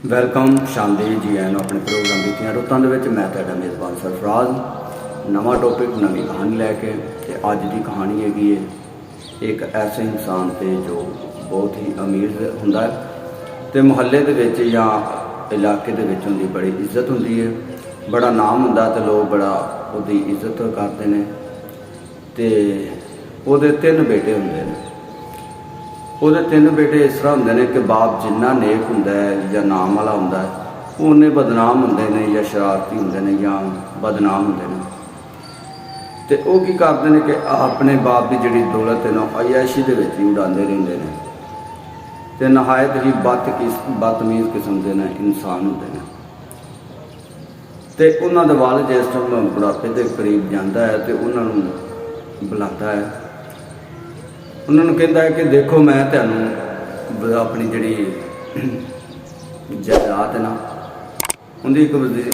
Welcome ਸ਼ਾਂਤੀ ਜੀ ਆਇਆਂ ਨੂੰ ਆਪਣੇ ਪ੍ਰੋਗਰਾਮ ਬੀਤੀਆਂ ਰੁੱਤਾਂ ਦੇ ਵਿੱਚ। ਮੈਂ ਤੁਹਾਡਾ ਮੇਜ਼ਬਾਨ ਸਰਫਰਾਜ਼ ਨਵਾਂ ਟੌਪਿਕ ਨਵੀਂ ਕਹਾਣੀ ਲੈ ਕੇ। ਤੇ ਅੱਜ ਦੀ ਕਹਾਣੀ ਹੈਗੀ ਹੈ ਇੱਕ ਐਸੇ ਇਨਸਾਨ ਤੇ ਜੋ ਬਹੁਤ ਹੀ ਅਮੀਰ ਹੁੰਦਾ ਹੈ ਤੇ ਮੁਹੱਲੇ ਦੇ ਵਿੱਚ ਜਾਂ ਇਲਾਕੇ ਦੇ ਵਿੱਚ ਉਹਦੀ ਬੜੀ ਇੱਜ਼ਤ ਹੁੰਦੀ ਹੈ, ਬੜਾ ਨਾਮ ਹੁੰਦਾ ਤੇ ਲੋਕ ਬੜਾ ਉਹਦੀ ਇੱਜ਼ਤ ਕਰਦੇ ਨੇ। ਤੇ ਉਹਦੇ 3 ਬੇਟੇ ਹੁੰਦੇ ਨੇ। ਉਹਦੇ 3 ਬੇਟੇ ਇਸ ਤਰ੍ਹਾਂ ਹੁੰਦੇ ਨੇ ਕਿ ਬਾਪ ਜਿੰਨਾ ਨੇਕ ਹੁੰਦਾ ਹੈ ਜਾਂ ਨਾਮ ਵਾਲਾ ਹੁੰਦਾ ਹੈ, ਉਹ ਉਹਨੇ ਬਦਨਾਮ ਹੁੰਦੇ ਨੇ ਜਾਂ ਸ਼ਰਾਰਤੀ ਹੁੰਦੇ ਨੇ ਜਾਂ ਬਦਨਾਮ ਹੁੰਦੇ ਨੇ। ਤੇ ਉਹ ਕੀ ਕਰਦੇ ਨੇ ਕਿ ਆਪਣੇ ਬਾਪ ਦੀ ਜਿਹੜੀ ਦੌਲਤ ਹੈ ਨਾ ਅਯਾਸ਼ੀ ਦੇ ਵਿੱਚ ਹੀ ਉਡਾਉਂਦੇ ਰਹਿੰਦੇ ਨੇ ਤੇ ਨਹਾਇਤ ਹੀ ਬਦਤਮੀਜ਼ ਕਿਸਮ ਦੇ ਨੇ ਇਨਸਾਨ ਹੁੰਦੇ ਨੇ। ਤੇ ਉਹਨਾਂ ਦਾ ਵਾਲਿਦ ਜਿਸ ਟਾਈਮ ਬੁਢਾਪੇ ਦੇ ਕਰੀਬ ਜਾਂਦਾ ਹੈ ਤੇ ਉਹਨਾਂ ਨੂੰ ਬੁਲਾਉਂਦਾ ਹੈ, ਉਹਨਾਂ ਨੂੰ ਕਹਿੰਦਾ ਹੈ ਕਿ ਦੇਖੋ ਮੈਂ ਤੁਹਾਨੂੰ ਆਪਣੀ ਜਿਹੜੀ ਜਾਇਦਾਦ ਹੈ ਨਾ ਉਹਦੀ ਇੱਕ ਵਸੀਅਤ ਜਿਹੜੀ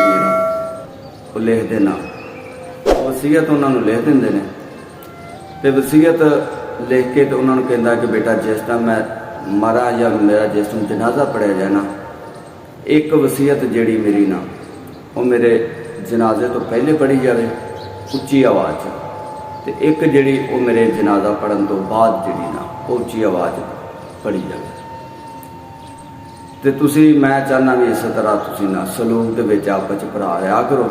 ਹੈ ਨਾ ਉਹ ਲਿਖ ਦੇਣਾ। ਵਸੀਅਤ ਉਹਨਾਂ ਨੂੰ ਲਿਖ ਦਿੰਦੇ ਨੇ ਤੇ ਵਸੀਅਤ ਲਿਖ ਕੇ ਤੇ ਉਹਨਾਂ ਨੂੰ ਕਹਿੰਦਾ ਕਿ ਬੇਟਾ ਜਿਸ ਟਾਈਮ ਮੈਂ ਮਰਾਂ ਜਾਂ ਮੇਰਾ ਜਿਸ ਟਾਈਮ ਜਨਾਜ਼ਾ ਪੜ੍ਹਿਆ ਜਾਏ ਨਾ, ਇੱਕ ਵਸੀਅਤ ਜਿਹੜੀ ਮੇਰੀ ਨਾ ਉਹ ਮੇਰੇ ਜਨਾਜ਼ੇ ਤੋਂ ਪਹਿਲੇ ਪੜ੍ਹੀ ਜਾਵੇ ਉੱਚੀ ਆਵਾਜ਼ 'ਚ, ਤੇ ਇੱਕ ਜਿਹੜੀ ਉਹ ਮੇਰੇ ਜਨਾਜ਼ਾ ਪੜ੍ਹਨ ਤੋਂ ਬਾਅਦ ਜਿਹੜੀ ਨਾ ਉਹ ਉੱਚੀ ਆਵਾਜ਼ ਪੜ੍ਹੀ ਜਾਵੇ। ਤੇ ਤੁਸੀਂ ਮੈਂ ਚਾਹੁੰਦਾ ਵੀ ਇਸੇ ਤਰ੍ਹਾਂ ਤੁਸੀਂ ਨਾ ਸਲੂਕ ਦੇ ਵਿੱਚ ਆਪਸ 'ਚ ਭਰਾ ਰਿਹਾ ਕਰੋ।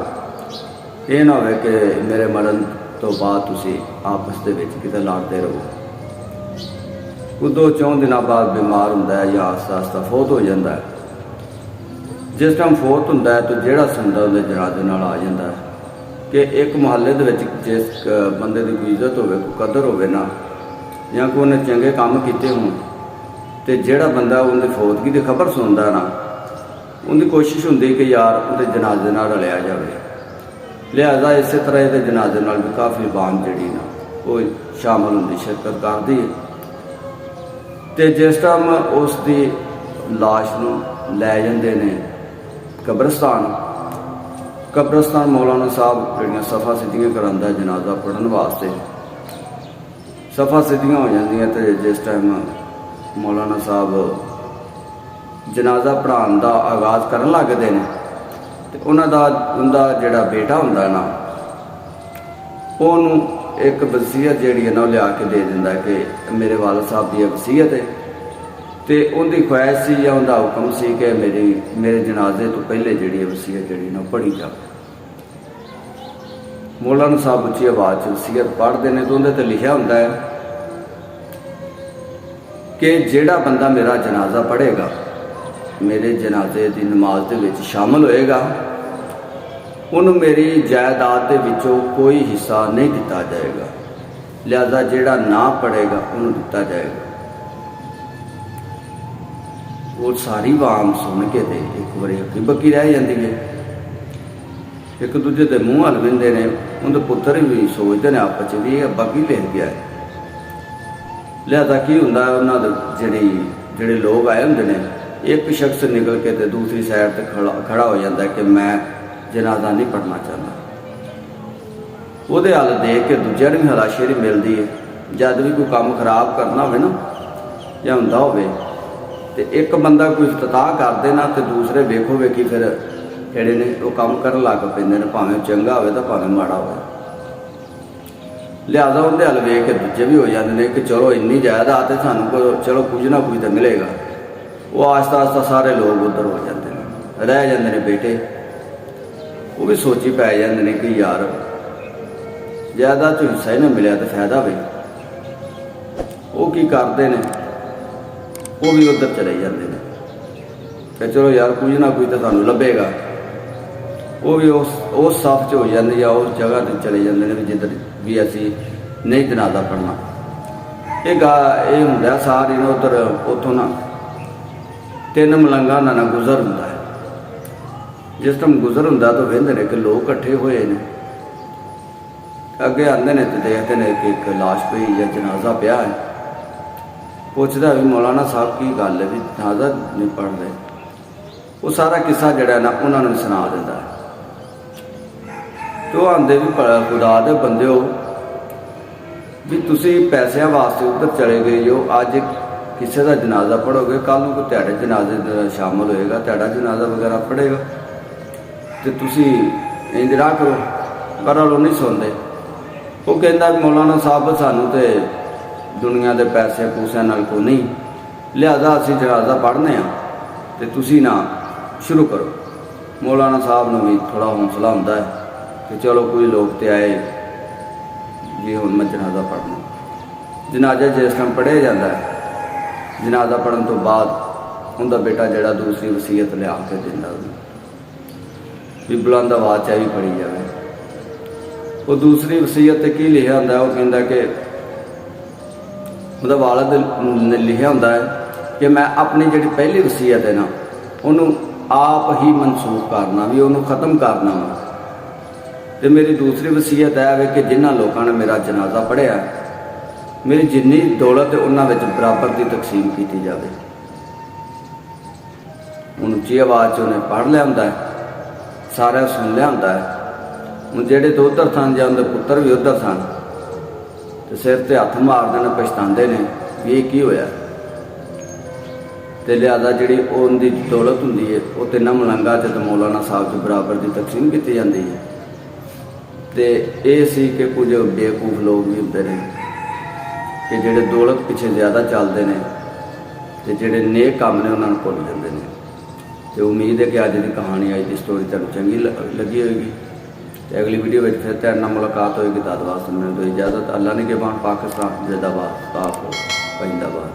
ਇਹ ਨਾ ਹੋਵੇ ਕਿ ਮੇਰੇ ਮਰਨ ਤੋਂ ਬਾਅਦ ਤੁਸੀਂ ਆਪਸ ਦੇ ਵਿੱਚ ਕਿਤੇ ਲੜਦੇ ਰਹੋ। ਉਦੋਂ 4 ਦਿਨਾਂ ਬਾਅਦ ਬਿਮਾਰ ਹੁੰਦਾ ਹੈ ਜਾਂ ਆਸਤਾ ਆਸਤਾ ਫੌਤ ਹੋ ਜਾਂਦਾ ਹੈ। ਜਿਸ ਟਾਈਮ ਫੌਤ ਹੁੰਦਾ ਹੈ ਤਾਂ ਜਿਹੜਾ ਸੁਣਦਾ ਉਹਦੇ ਜਨਾਜ਼ੇ ਨਾਲ ਆ ਜਾਂਦਾ ਹੈ ਕਿ ਇੱਕ ਮੁਹੱਲੇ ਦੇ ਵਿੱਚ ਜਿਸ ਬੰਦੇ ਦੀ ਕੋਈ ਇੱਜ਼ਤ ਹੋਵੇ, ਕੋਈ ਕਦਰ ਹੋਵੇ ਨਾ, ਜਾਂ ਕੋਈ ਉਹਨੇ ਚੰਗੇ ਕੰਮ ਕੀਤੇ ਹੋਣ, ਤੇ ਜਿਹੜਾ ਬੰਦਾ ਉਹਦੀ ਫੌਤਗੀ ਦੀ ਖਬਰ ਸੁਣਦਾ ਨਾ, ਉਹਦੀ ਕੋਸ਼ਿਸ਼ ਹੁੰਦੀ ਕਿ ਯਾਰ ਉਹਦੇ ਜਨਾਜ਼ੇ ਨਾਲ ਰਲਿਆ ਜਾਵੇ। ਲਿਹਾਜ਼ਾ ਇਸੇ ਤਰ੍ਹਾਂ ਇਹਦੇ ਜਨਾਜ਼ੇ ਨਾਲ ਵੀ ਕਾਫੀ ਆਵਾਮ ਜਿਹੜੀ ਨਾ ਉਹ ਸ਼ਾਮਲ ਹੁੰਦੀ, ਸ਼ਿਰਕਤ ਕਰਦੀ ਹੈ। ਤੇ ਜਿਸ ਟਾਈਮ ਉਸ ਦੀ ਲਾਸ਼ ਨੂੰ ਲੈ ਜਾਂਦੇ ਨੇ ਕਬਰਸਤਾਨ ਮੌਲਾਨਾ ਸਾਹਿਬ ਜਿਹੜੀਆਂ ਸਫਾ ਸਿੱਧੀਆਂ ਕਰਾਉਂਦਾ ਜਨਾਜ਼ਾ ਪੜ੍ਹਨ ਵਾਸਤੇ, ਸਫਾ ਸਿੱਧੀਆਂ ਹੋ ਜਾਂਦੀਆਂ। ਤੇ ਜਿਸ ਟਾਈਮ ਮੌਲਾਨਾ ਸਾਹਿਬ ਜਨਾਜ਼ਾ ਪੜ੍ਹਾਉਣ ਦਾ ਆਗਾਜ਼ ਕਰਨ ਲੱਗਦੇ ਨੇ ਤੇ ਉਹਦਾ ਜਿਹੜਾ ਬੇਟਾ ਹੁੰਦਾ ਨਾ, ਉਹਨੂੰ ਇੱਕ ਵਸੀਅਤ ਜਿਹੜੀ ਹੈ ਨਾ ਉਹ ਲਿਆ ਕੇ ਦੇ ਦਿੰਦਾ ਕਿ ਮੇਰੇ ਵਾਲਿਦ ਸਾਹਿਬ ਦੀ ਵਸੀਅਤ ਹੈ। ਤੇ ਉਹਦੀ ਖੁਆਇਸ਼ ਸੀ ਜਾਂ ਉਹਦਾ ਹੁਕਮ ਸੀ ਕਿ ਮੇਰੇ ਜਨਾਜ਼ੇ ਤੋਂ ਪਹਿਲੇ ਜਿਹੜੀ ਵਸੀਅਤ ਜਿਹੜੀ ਨਾ ਪੜ੍ਹੀ ਜਾਵੇ। ਮੌਲਾਨਾ ਸਾਹਿਬ ਉੱਚੀ ਆਵਾਜ਼ 'ਚ ਵਸੀਅਤ ਪੜ੍ਹਦੇ ਨੇ ਤੇ ਉਹਦੇ 'ਤੇ ਲਿਖਿਆ ਹੁੰਦਾ ਹੈ ਕਿ ਜਿਹੜਾ ਬੰਦਾ ਮੇਰਾ ਜਨਾਜ਼ਾ ਪੜ੍ਹੇਗਾ, ਮੇਰੇ ਜਨਾਜ਼ੇ ਦੀ ਨਮਾਜ਼ ਦੇ ਵਿੱਚ ਸ਼ਾਮਲ ਹੋਏਗਾ, ਉਹਨੂੰ ਮੇਰੀ ਜਾਇਦਾਦ ਦੇ ਵਿੱਚੋਂ ਕੋਈ ਹਿੱਸਾ ਨਹੀਂ ਦਿੱਤਾ ਜਾਏਗਾ। ਲਿਹਾਜ਼ਾ ਜਿਹੜਾ ਨਾ ਪੜ੍ਹੇਗਾ ਉਹਨੂੰ ਦਿੱਤਾ ਜਾਏਗਾ। ਉਹ ਸਾਰੀ ਆਵਾਮ ਸੁਣ ਕੇ ਤੇ ਇੱਕ ਵਾਰੀ ਹੱਕੀ ਬੱਕੀ ਰਹਿ ਜਾਂਦੀ ਹੈ। ਇੱਕ ਦੂਜੇ ਦੇ ਮੂੰਹ ਹਲ ਵਿੰਦੇ ਨੇ। ਉਹਦੇ ਪੁੱਤਰ ਵੀ ਸੋਚਦੇ ਨੇ ਆਪਸ 'ਚ ਵੀ ਇਹ ਅੱਬਾ ਕੀ ਲਿਖ ਗਿਆ ਹੈ। ਲਿਹਾਜ਼ਾ ਕੀ ਹੁੰਦਾ ਉਹਨਾਂ ਦੇ ਜਿਹੜੇ ਲੋਕ ਆਏ ਹੁੰਦੇ ਨੇ, ਇੱਕ ਸ਼ਖਸ ਨਿਕਲ ਕੇ ਤੇ ਦੂਸਰੀ ਸਾਈਡ ਤੇ ਖੜਾ ਹੋ ਜਾਂਦਾ ਕਿ ਮੈਂ ਜਨਾਜ਼ਾ ਨਹੀਂ ਪੜ੍ਹਨਾ ਚਾਹੁੰਦਾ। ਉਹਦੇ ਹੱਲ ਦੇਖ ਕੇ ਦੂਜਿਆਂ ਨੂੰ ਵੀ ਹਲਾਸ਼ੇਰੀ ਮਿਲਦੀ ਹੈ। ਜਦ ਵੀ ਕੋਈ ਕੰਮ ਖਰਾਬ ਕਰਨਾ ਹੋਵੇ ਨਾ ਜਾਂ ਹੁੰਦਾ ਹੋਵੇ ਤੇ ਇੱਕ ਬੰਦਾ ਕੋਈ ਇਫਤਤਾਹ ਕਰਦੇ ਨਾ ਤੇ ਦੂਸਰੇ ਵੇਖੋ ਵੇਖੀ ਫਿਰ ਜਿਹੜੇ ਨੇ ਉਹ ਕੰਮ ਕਰਨ ਲੱਗ ਪੈਂਦੇ ਨੇ, ਭਾਵੇਂ ਚੰਗਾ ਹੋਵੇ ਤਾਂ ਭਾਵੇਂ ਮਾੜਾ ਹੋਵੇ। ਲਿਹਾਜ਼ਾ ਉਹਦੇ ਹੱਲ ਵੇਖ ਕੇ ਦੂਜੇ ਵੀ ਹੋ ਜਾਂਦੇ ਨੇ ਕਿ ਚਲੋ ਇੰਨੀ ਜਾਇਦਾਦ ਤੇ ਸਾਨੂੰ ਚਲੋ ਕੁਝ ਨਾ ਕੁਝ ਤਾਂ ਮਿਲੇਗਾ। ਉਹ ਆਸਤਾ ਆਸਤਾ ਸਾਰੇ ਲੋਕ ਉੱਧਰ ਹੋ ਜਾਂਦੇ ਨੇ, ਰਹਿ ਜਾਂਦੇ ਨੇ ਬੇਟੇ। ਉਹ ਵੀ ਸੋਚੀ ਪੈ ਜਾਂਦੇ ਨੇ ਕਿ ਯਾਰ ਜਾਇਦਾਦ 'ਚ ਹਿੱਸਾ ਹੀ ਨਾ ਮਿਲਿਆ ਤਾਂ ਫਾਇਦਾ ਵੀ। ਉਹ ਕੀ ਕਰਦੇ ਨੇ, ਉਹ ਵੀ ਉੱਧਰ ਚਲੇ ਜਾਂਦੇ ਨੇ ਕਿ ਚਲੋ ਯਾਰ ਕੁਝ ਨਾ ਕੁਝ ਤਾਂ ਤੁਹਾਨੂੰ ਲੱਭੇਗਾ। ਉਹ ਵੀ ਉਸ ਸਾਫ 'ਚ ਹੋ ਜਾਂਦੇ ਜਾਂ ਉਸ ਜਗ੍ਹਾ 'ਤੇ ਚਲੇ ਜਾਂਦੇ ਨੇ ਵੀ ਜਿੱਧਰ ਵੀ ਅਸੀਂ ਨਹੀਂ ਜਨਾਜ਼ਾ ਪੜ੍ਹਨਾ। ਇਹ ਹੁੰਦਾ ਸਾਰੇ ਨੂੰ ਉੱਥੋਂ ਨਾ 3 ਮਲੰਗਾਂ ਦਾ ਗੁਜ਼ਰ ਹੁੰਦਾ ਹੈ। ਜਿਸ ਟਾਈਮ ਗੁਜ਼ਰ ਹੁੰਦਾ ਤਾਂ ਵੇਖਦੇ ਨੇ ਕਿ ਲੋਕ ਇਕੱਠੇ ਹੋਏ ਨੇ। ਅੱਗੇ ਆਉਂਦੇ ਨੇ ਤੇ ਦੇਖਦੇ ਨੇ ਕਿ ਇੱਕ ਲਾਸ਼ ਪਈ ਜਾਂ ਜਨਾਜ਼ਾ ਪਿਆ ਹੈ। ਪੁੱਛਦਾ ਵੀ ਮੌਲਾਨਾ ਸਾਹਿਬ ਕੀ ਗੱਲ ਹੈ ਵੀ ਜਨਾਜ਼ਾ ਨਹੀਂ ਪੜ੍ਹਦੇ। ਉਹ ਸਾਰਾ ਕਿੱਸਾ ਜਿਹੜਾ ਨਾ ਉਹਨਾਂ ਨੂੰ ਸੁਣਾ ਦਿੰਦਾ ਹੈ। ਤੇ ਉਹ ਆਉਂਦੇ ਵੀ ਖੁਦਾ ਦੇ ਬੰਦਿਓ ਵੀ ਤੁਸੀਂ ਪੈਸਿਆਂ ਵਾਸਤੇ ਉੱਧਰ ਚਲੇ ਗਏ ਹੋ, ਅੱਜ ਕਿਸੇ ਦਾ ਜਨਾਜ਼ਾ ਪੜ੍ਹੋਗੇ, ਕੱਲ੍ਹ ਨੂੰ ਕੋਈ ਤੁਹਾਡੇ ਜਨਾਜ਼ੇ ਦਾ ਸ਼ਾਮਲ ਹੋਏਗਾ, ਤੁਹਾਡਾ ਜਨਾਜ਼ਾ ਵਗੈਰਾ ਪੜ੍ਹੇਗਾ, ਤੇ ਤੁਸੀਂ ਇੰਜ ਨਾ ਕਰੋ। ਪਰ ਉਹ ਨਹੀਂ ਸੁਣਦੇ। ਉਹ ਕਹਿੰਦਾ ਵੀ ਮੌਲਾਨਾ ਸਾਹਿਬ ਸਾਨੂੰ ਤੇ ਦੁਨੀਆ ਦੇ ਪੈਸੇ ਪੂਸਿਆਂ ਨਾਲ ਕੋਈ ਨਹੀਂ, ਲਿਹਾਜ਼ਾ ਅਸੀਂ ਜਨਾਜ਼ਾ ਪੜ੍ਹਨੇ ਆ ਤੇ ਤੁਸੀਂ ਨਾ ਸ਼ੁਰੂ ਕਰੋ। ਮੌਲਾਨਾ ਸਾਹਿਬ ਨੂੰ ਵੀ ਥੋੜ੍ਹਾ ਹੌਸਲਾ ਹੁੰਦਾ ਹੈ ਕਿ ਚਲੋ ਕੋਈ ਲੋਕ ਤੇ ਆਏ ਵੀ ਹੁਣ ਮੈਂ ਜਨਾਜ਼ਾ ਪੜ੍ਹਨਾ। ਜਨਾਜ਼ਾ ਜਿਸ ਟਾਈਮ ਪੜ੍ਹਿਆ ਜਾਂਦਾ ਹੈ, ਜਨਾਜ਼ਾ ਪੜ੍ਹਨ ਤੋਂ ਬਾਅਦ ਉਹਦਾ ਬੇਟਾ ਜਿਹੜਾ ਦੂਸਰੀ ਵਸੀਅਤ ਲਿਆ ਕੇ ਦਿੰਦਾ ਵੀ ਬੁਲੰਦ ਆਵਾਜ਼ 'ਚ ਵੀ ਪੜ੍ਹੀ ਜਾਵੇ। ਉਹ ਦੂਸਰੀ ਵਸੀਅਤ 'ਤੇ ਕੀ ਲਿਖਿਆ ਹੁੰਦਾ, ਉਹ ਕਹਿੰਦਾ ਕਿ ਉਹਦਾ ਵਾਲਿਦ ਨੇ ਲਿਖਿਆ ਹੁੰਦਾ ਹੈ ਕਿ ਮੈਂ ਆਪਣੀ ਜਿਹੜੀ ਪਹਿਲੀ ਵਸੀਅਤ ਹੈ ਨਾ, ਉਹਨੂੰ ਆਪ ਹੀ ਮਨਸੂਖ ਕਰਨਾ, ਵੀ ਉਹਨੂੰ ਖ਼ਤਮ ਕਰਨਾ ਵਾ। ਅਤੇ ਮੇਰੀ ਦੂਸਰੀ ਵਸੀਅਤ ਇਹ ਵੇ ਕਿ ਜਿਨ੍ਹਾਂ ਲੋਕਾਂ ਨੇ ਮੇਰਾ ਜਨਾਜ਼ਾ ਪੜ੍ਹਿਆ, ਮੇਰੀ ਜਿੰਨੀ ਦੌਲਤ ਹੈ ਉਹਨਾਂ ਵਿੱਚ ਬਰਾਬਰ ਦੀ ਤਕਸੀਮ ਕੀਤੀ ਜਾਵੇ। ਹੁਣ ਉੱਚੀ ਆਵਾਜ਼ 'ਚ ਉਹਨੇ ਪੜ੍ਹ ਲਿਆ ਹੁੰਦਾ ਹੈ, ਸਾਰਿਆਂ ਸੁਣ ਲਿਆ ਹੁੰਦਾ ਹੈ। ਹੁਣ ਜਿਹੜੇ ਤਾਂ ਉੱਧਰ ਸਨ ਜਾਂ ਉਹਦੇ ਪੁੱਤਰ ਵੀ ਉੱਧਰ ਸਨ, ਤੇ ਸਿਰ 'ਤੇ ਹੱਥ ਮਾਰਦੇ ਨੇ, ਪਛਤਾਉਂਦੇ ਨੇ ਵੀ ਇਹ ਕੀ ਹੋਇਆ। ਅਤੇ ਲਿਹਾਜ਼ਾ ਜਿਹੜੀ ਉਹਦੀ ਦੌਲਤ ਹੁੰਦੀ ਹੈ ਉਹ ਤਿੰਨਾਂ ਮਲੰਗਾਂ 'ਚ ਤੇ ਮੌਲਾਨਾ ਸਾਹਿਬ 'ਚ ਬਰਾਬਰ ਦੀ ਤਕਸੀਮ ਕੀਤੀ ਜਾਂਦੀ ਹੈ। ਅਤੇ ਇਹ ਸੀ ਕਿ ਕੁਝ ਬੇਵਕੂਫ ਲੋਕ ਵੀ ਹੁੰਦੇ ਨੇ ਕਿ ਜਿਹੜੇ ਦੌਲਤ ਪਿੱਛੇ ਜ਼ਿਆਦਾ ਚੱਲਦੇ ਨੇ ਅਤੇ ਜਿਹੜੇ ਨੇਕ ਕੰਮ ਨੇ ਉਹਨਾਂ ਨੂੰ ਭੁੱਲ ਜਾਂਦੇ ਨੇ। ਅਤੇ ਉਮੀਦ ਹੈ ਕਿ ਅੱਜ ਦੀ ਕਹਾਣੀ, ਅੱਜ ਦੀ ਸਟੋਰੀ ਤੁਹਾਨੂੰ ਚੰਗੀ ਲੱਗੀ ਹੋਏਗੀ। ਅਤੇ ਅਗਲੀ ਵੀਡੀਓ ਵਿੱਚ ਫਿਰ ਤੁਹਾਡੇ ਨਾਲ ਮੁਲਾਕਾਤ ਹੋਏਗੀ। ਤਦ ਵਾਸਤੇ ਮੈਨੂੰ ਦਿਓ ਇਜਾਜ਼ਤ। ਅੱਲਾ ਨੇ ਕੇ ਬਾਣ। ਪਾਕਿਸਤਾਨ ਜ਼ਿੰਦਾਬਾਦ। ਸਾਫ਼ ਹੋ। ਜ਼ਿੰਦਾਬਾਦ।